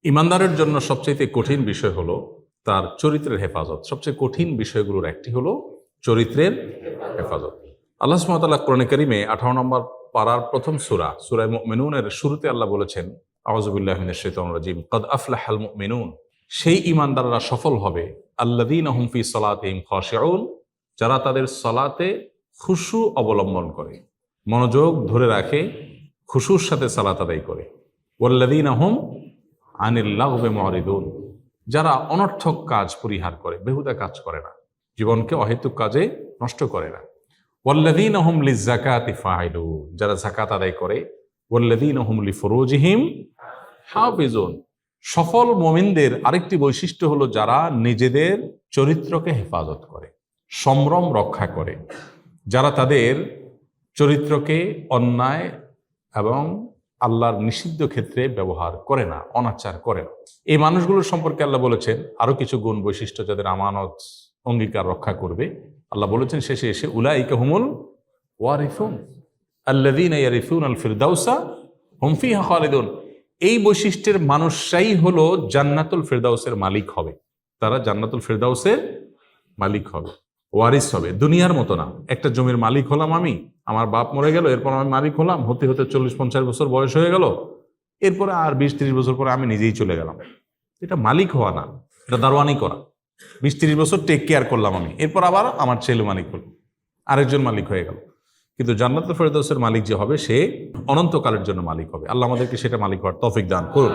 ইমানদারের জন্য সবচেয়ে কঠিন বিষয় হলো তার চরিত্রের হেফাজত। সবচেয়ে কঠিন বিষয়গুলোর একটি হলো চরিত্রের হেফাজত। আল্লাহ সুবহানাহু ওয়া তাআলা কোরআনে কারীমে 18 নম্বর পারার প্রথম সূরা সূরা মুমিনুনের শুরুতে আল্লাহ বলেছেন, আউযু বিল্লাহি মিনাশ শাইতানির রাজীম, কদ আফলাহাল মুমিনুন, সেই ইমানদাররা সফল হবে, আল্লাযীনা হুম ফি সালাতিহিম খাশিউন, যারা তাদের সালাতে খুশু অবলম্বন করে, মনোযোগ ধরে রাখে, খুশুর সাথে সালাত আদায় করে। ওয়াল্লাযীনা হুম আনিল লাগবি মুরিদুন, যারা অনর্থক কাজ পরিহার করে, বেহুদা কাজ করে না, জীবনকে অহেতুক কাজে নষ্ট করে না। ওয়াল্লাযীনা হুম লিযাকাতি ফাইলুন, যারা যাকাত আদায় করে। ওয়াল্লাযীনা হুম লিফুরুজিহিম হাফিজুন, সফল মুমিনদের আরেকটি বৈশিষ্ট্য হলো যারা নিজেদের চরিত্রকে হেফাজত করে, সম্ভ্রম রক্ষা করে, যারা তাদের চরিত্রকে অন্যায় এবং আল্লাহর নিষিদ্ধ ক্ষেত্রে ব্যবহার করে না, অনাচার করে না। এই মানুষগুলোর সম্পর্কে আল্লাহ বলেছেন আরো কিছু গুণ বৈশিষ্ট্য, যাদের আমানত অঙ্গীকার রক্ষা করবে। আল্লাহ বলেছেন শেষে এসে, উলাইকা হুমুল ওয়ারিসুন আল্লাযীনা ইয়ারিসুনাল ফিরদাউসা হুম ফিহা খালিদুন। এই বৈশিষ্ট্যের মানুষরাই হলো জান্নাতুল ফিরদাউসের মালিক হবে। তারা জান্নাতুল ফিরদাউসের মালিক হবে, ওয়ারিস হবে। দুনিয়ার মতো না, একটা জমির মালিক হলাম আমি, আমার বাপ মরে গেল, এরপর আমি মালিক হলাম, হতে হতে 40-50 বছর বয়স হয়ে গেল, এরপরে আর 20-30 বছর পরে আমি নিজেই চলে গেলাম। এটা মালিক হওয়া না, এটা দারোয়ানি করা। 20-30 বছর টেক কেয়ার করলাম আমি, এরপর আবার আমার ছেলে মালিক হল, আরেকজন মালিক হয়ে গেল। কিন্তু জান্নাতুল ফেরদাউসের মালিক যে হবে, সে অনন্তকালের জন্য মালিক হবে। আল্লাহ আমাদেরকে সেটা মালিক হওয়ার তৌফিক দান করুন।